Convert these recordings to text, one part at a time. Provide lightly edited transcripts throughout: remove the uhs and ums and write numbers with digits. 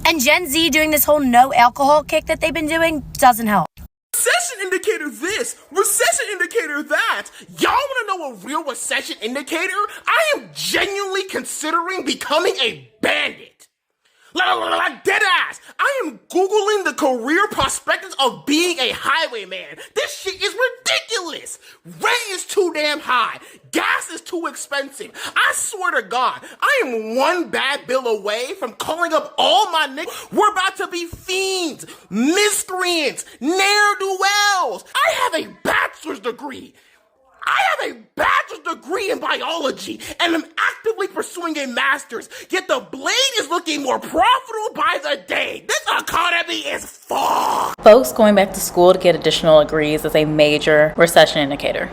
And Gen Z doing this whole no alcohol kick that they've been doing doesn't help. Recession indicator this, recession indicator that. Y'all want to know a real recession indicator? I am genuinely considering becoming a bandit. Like dead ass. I am Googling the career prospectus of being a highwayman. This shit is ridiculous. Rent is too damn high. Gas is too expensive. I swear to God, I am one bad bill away from calling up all my niggas. We're about to be fiends, miscreants, ne'er-do-wells. I have a bachelor's degree. In biology, and I'm actively pursuing a master's, yet the blade is looking more profitable by the day. This economy is fucked. Folks going back to school to get additional degrees is a major recession indicator.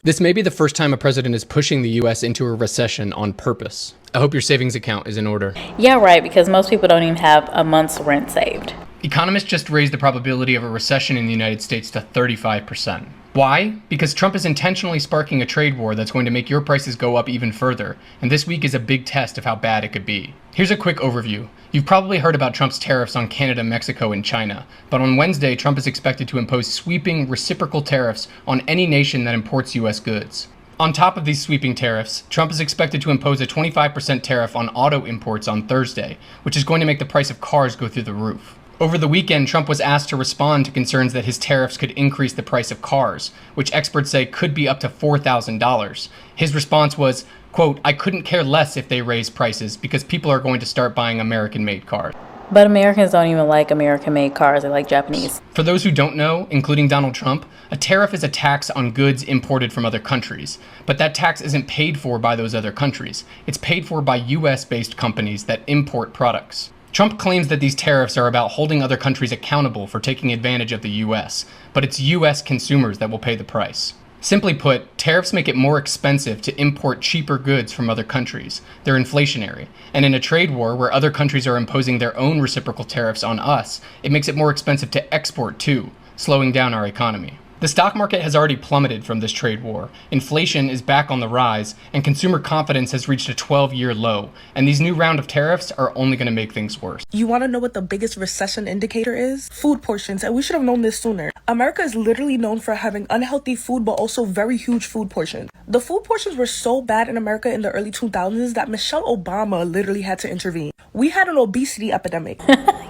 This may be the first time a president is pushing the US into a recession on purpose. I hope your savings account is in order. Yeah, right, because most people don't even have a month's rent saved. Economists just raised the probability of a recession in the United States to 35%. Why? Because Trump is intentionally sparking a trade war that's going to make your prices go up even further, and this week is a big test of how bad it could be. Here's a quick overview. You've probably heard about Trump's tariffs on Canada, Mexico, and China, but on Wednesday, Trump is expected to impose sweeping reciprocal tariffs on any nation that imports US goods. On top of these sweeping tariffs, Trump is expected to impose a 25% tariff on auto imports on Thursday, which is going to make the price of cars go through the roof. Over the weekend, Trump was asked to respond to concerns that his tariffs could increase the price of cars, which experts say could be up to $4,000. His response was, quote, "I couldn't care less if they raise prices because people are going to start buying American-made cars." But Americans don't even like American-made cars, they like Japanese. For those who don't know, including Donald Trump, a tariff is a tax on goods imported from other countries. But that tax isn't paid for by those other countries. It's paid for by US-based companies that import products. Trump claims that these tariffs are about holding other countries accountable for taking advantage of the US, but it's US consumers that will pay the price. Simply put, tariffs make it more expensive to import cheaper goods from other countries. They're inflationary. And in a trade war where other countries are imposing their own reciprocal tariffs on us, it makes it more expensive to export too, slowing down our economy. The stock market has already plummeted from this trade war. Inflation is back on the rise, and consumer confidence has reached a 12-year low. And these new round of tariffs are only going to make things worse. You want to know what the biggest recession indicator is? Food portions, and we should have known this sooner. America is literally known for having unhealthy food, but also very huge food portions. The food portions were so bad in America in the early 2000s that Michelle Obama literally had to intervene. We had an obesity epidemic.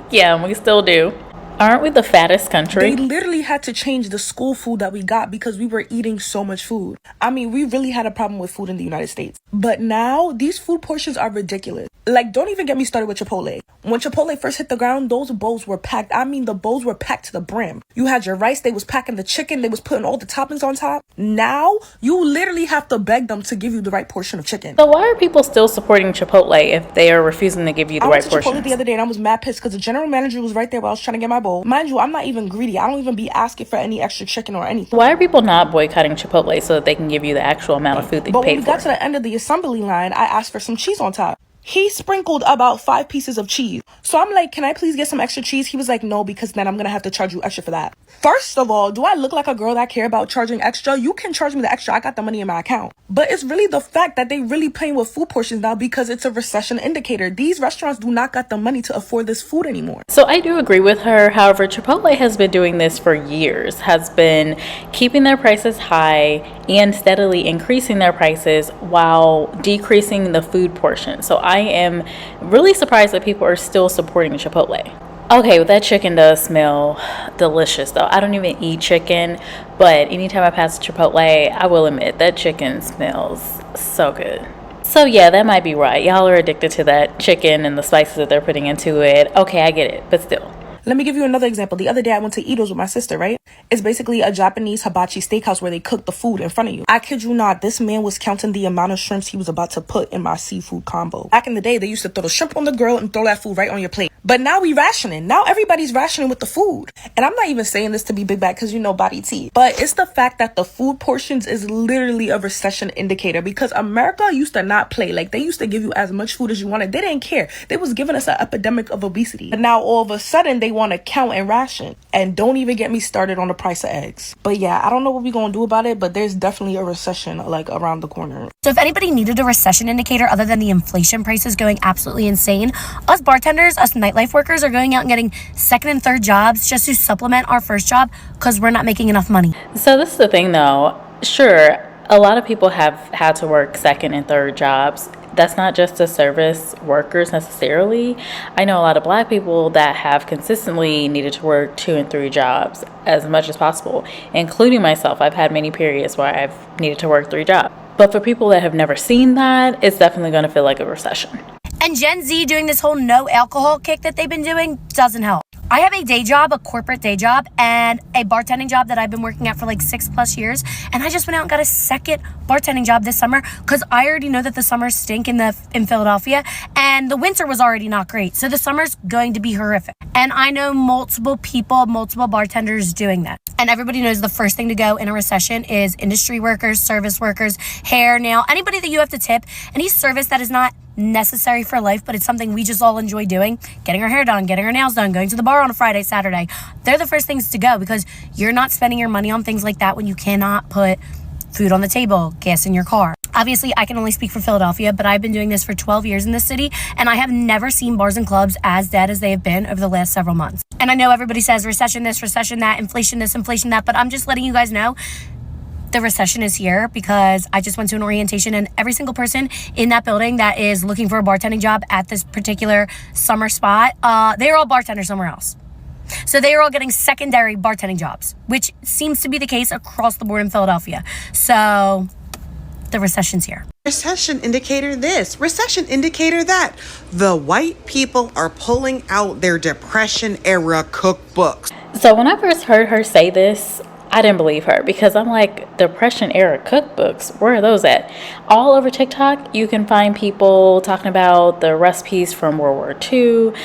Yeah, and we still do. Aren't we the fattest country? They literally had to change the school food that we got because we were eating so much food. I mean, we really had a problem with food in the United States. But now, these food portions are ridiculous. Like, don't even get me started with Chipotle. When Chipotle first hit the ground, those bowls were packed. I mean, the bowls were packed to the brim. You had your rice, they was packing the chicken, they was putting all the toppings on top. Now, you literally have to beg them to give you the right portion of chicken. So why are people still supporting Chipotle if they are refusing to give you the right portion? I went to Chipotle the other day and I was mad pissed because the general manager was right there while I was trying to get my bowl. Mind you, I'm not even greedy. I don't even be asking for any extra chicken or anything. Why are people not boycotting Chipotle so that they can give you the actual amount of food that you paid for? But when we got to the end of the assembly line, I asked for some cheese on top. He sprinkled about 5 pieces of cheese. So I'm like, can I please get some extra cheese? He was like, no, because then I'm going to have to charge you extra for that. First of all, do I look like a girl that care about charging extra? You can charge me the extra. I got the money in my account. But it's really the fact that they really playing with food portions now because it's a recession indicator. These restaurants do not got the money to afford this food anymore. So I do agree with her. However, Chipotle has been doing this for years, has been keeping their prices high and steadily increasing their prices while decreasing the food portion. So I am really surprised that people are still supporting Chipotle. Okay, well, that chicken does smell delicious though. I don't even eat chicken, but anytime I pass Chipotle, I will admit that chicken smells so good. So yeah, that might be right. Y'all are addicted to that chicken and the spices that they're putting into it. Okay, I get it, but still. Let me give you another example. The other day I went to Ito's with my sister, right? It's basically a Japanese hibachi steakhouse where they cook the food in front of you. I kid you not, this man was counting the amount of shrimps he was about to put in my seafood combo. Back in the day, they used to throw the shrimp on the grill and throw that food right on your plate. But now we rationing. Now everybody's rationing with the food. And I'm not even saying this to be big bad because body tea. But it's the fact that the food portions is literally a recession indicator, because America used to not play. Like, they used to give you as much food as you wanted. They didn't care. They was giving us an epidemic of obesity. But now all of a sudden they want to count and ration. And don't even get me started on the price of eggs. But yeah, I don't know what we're going to do about it, but there's definitely a recession like around the corner. So if anybody needed a recession indicator other than the inflation prices going absolutely insane, us bartenders, us nightlife workers are going out and getting second and third jobs just to supplement our first job because we're not making enough money. So this is the thing though. Sure, a lot of people have had to work second and third jobs. That's not just the service workers necessarily. I know a lot of Black people that have consistently needed to work 2 and 3 jobs as much as possible, including myself. I've had many periods where I've needed to work 3 jobs. But for people that have never seen that, it's definitely going to feel like a recession. And Gen Z doing this whole no alcohol kick that they've been doing doesn't help. I have a day job, a corporate day job, and a bartending job that I've been working at for like 6+ years. And I just went out and got a second bartending job this summer because I already know that the summers stink in Philadelphia, and the winter was already not great. So the summer's going to be horrific. And I know multiple people, multiple bartenders doing that. And everybody knows the first thing to go in a recession is industry workers, service workers, hair, nail, anybody that you have to tip, any service that is not necessary for life, but it's something we just all enjoy doing, getting our hair done, getting our nails done, going to the bar on a Friday, Saturday. They're the first things to go because you're not spending your money on things like that when you cannot put food on the table, gas in your car. Obviously, I can only speak for Philadelphia, but I've been doing this for 12 years in this city, and I have never seen bars and clubs as dead as they have been over the last several months. And I know everybody says recession this, recession that, inflation this, inflation that, but I'm just letting you guys know the recession is here because I just went to an orientation, and every single person in that building that is looking for a bartending job at this particular summer spot, they're all bartenders somewhere else. So they are all getting secondary bartending jobs, which seems to be the case across the board in Philadelphia. So the recession's here. Recession indicator this, recession indicator that. The white people are pulling out their Depression era cookbooks. So when I first heard her say this, I didn't believe her because I'm like, Depression era cookbooks, where are those at? All over TikTok, you can find people talking about the recipes from World War II,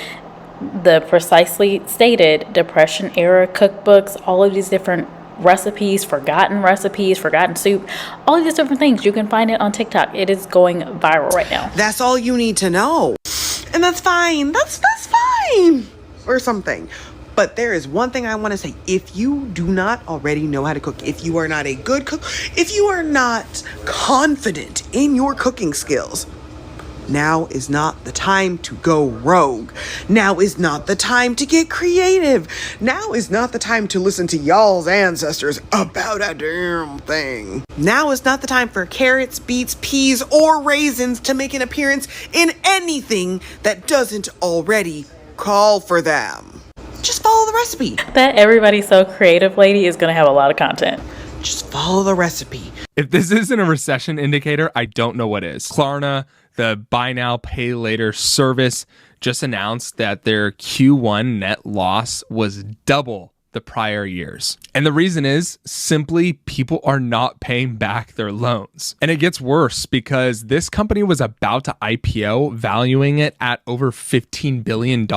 the precisely stated Depression era cookbooks, all of these different recipes, forgotten soup, all of these different things. You can find it on TikTok. It is going viral right now. That's all you need to know. And that's fine. That's fine. Or something. But there is one thing I want to say. If you do not already know how to cook, if you are not a good cook, if you are not confident in your cooking skills, now is not the time to go rogue. Now is not the time to get creative. Now is not the time to listen to y'all's ancestors about a damn thing. Now is not the time for carrots, beets, peas, or raisins to make an appearance in anything that doesn't already call for them. Just follow the recipe. That Everybody's So Creative lady is going to have a lot of content. Just follow the recipe. If this isn't a recession indicator, I don't know what is. Klarna, the buy now, pay later service, just announced that their Q1 net loss was double the prior years. And the reason is simply people are not paying back their loans. And it gets worse because this company was about to IPO, valuing it at over $15 billion.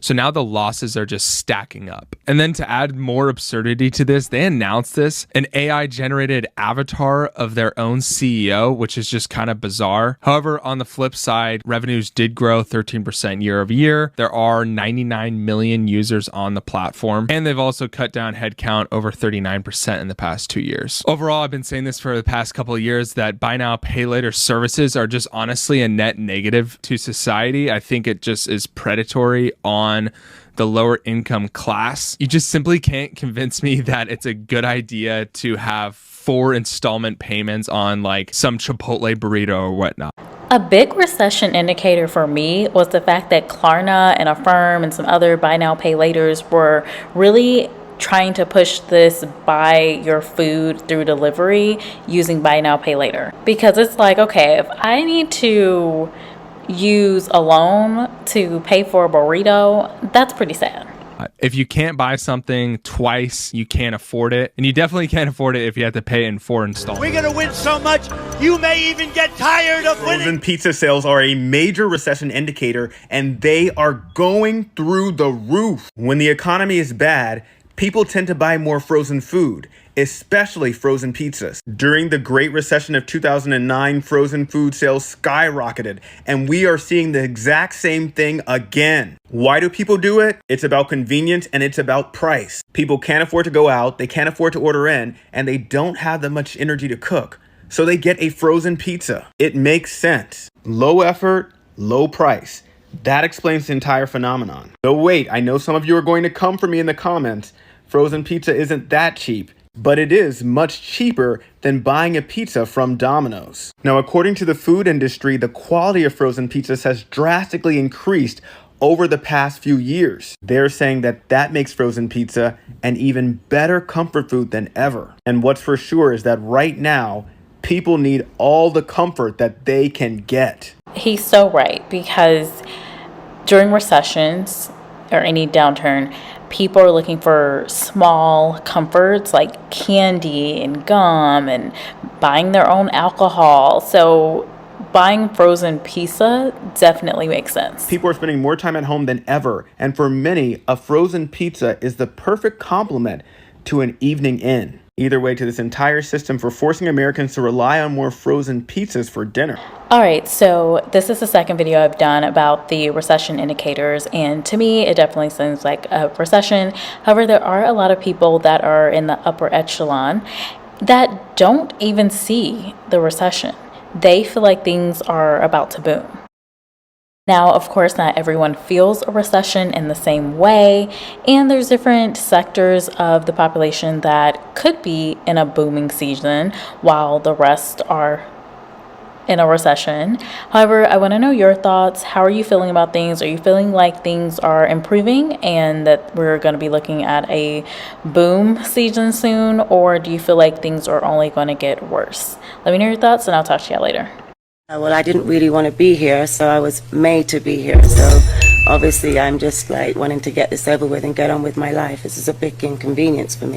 So now the losses are just stacking up. And then to add more absurdity to this, they announced this, an AI generated avatar of their own CEO, which is just kind of bizarre. However, on the flip side, revenues did grow 13% year over year. There are 99 million users on the platform, and they've also cut down headcount over 39% in the past 2 years. Overall, I've been saying this for the past couple of years that buy now, pay later services are just honestly a net negative to society. I think it just is predatory on the lower income class. You just simply can't convince me that it's a good idea to have 4 installment payments on like some Chipotle burrito or whatnot. A big recession indicator for me was the fact that Klarna and Affirm and some other buy now, pay laters were really trying to push this buy your food through delivery using buy now, pay later. Because it's like, okay, if I need to use a loan to pay for a burrito, that's pretty sad. If you can't buy something twice, you can't afford it. And you definitely can't afford it if you have to pay it in 4 installments. We're gonna win so much, you may even get tired of winning. Frozen pizza sales are a major recession indicator, and they are going through the roof. When the economy is bad, people tend to buy more frozen food, especially frozen pizzas. During the Great Recession of 2009, frozen food sales skyrocketed, and we are seeing the exact same thing again. Why do people do it? It's about convenience and it's about price. People can't afford to go out, they can't afford to order in, and they don't have that much energy to cook. So they get a frozen pizza. It makes sense. Low effort, low price. That explains the entire phenomenon. So wait, I know some of you are going to come for me in the comments. Frozen pizza isn't that cheap, but it is much cheaper than buying a pizza from Domino's. Now, according to the food industry, the quality of frozen pizzas has drastically increased over the past few years. They're saying that that makes frozen pizza an even better comfort food than ever. And what's for sure is that right now, people need all the comfort that they can get. He's so right, because during recessions or any downturn, people are looking for small comforts like candy and gum and buying their own alcohol. So buying frozen pizza definitely makes sense. People are spending more time at home than ever, and for many, a frozen pizza is the perfect complement to an evening in. Either way, to this entire system for forcing Americans to rely on more frozen pizzas for dinner. All right, so this is the second video I've done about the recession indicators, and to me, it definitely seems like a recession. However, there are a lot of people that are in the upper echelon that don't even see the recession. They feel like things are about to boom. Now, of course, not everyone feels a recession in the same way, and there's different sectors of the population that could be in a booming season while the rest are in a recession. However, I want to know your thoughts. How are you feeling about things? Are you feeling like things are improving and that we're going to be looking at a boom season soon, or do you feel like things are only going to get worse? Let me know your thoughts, and I'll talk to you later. Well, I didn't really want to be here, so I was made to be here. So obviously I'm just like wanting to get this over with and get on with my life. This is a big inconvenience for me.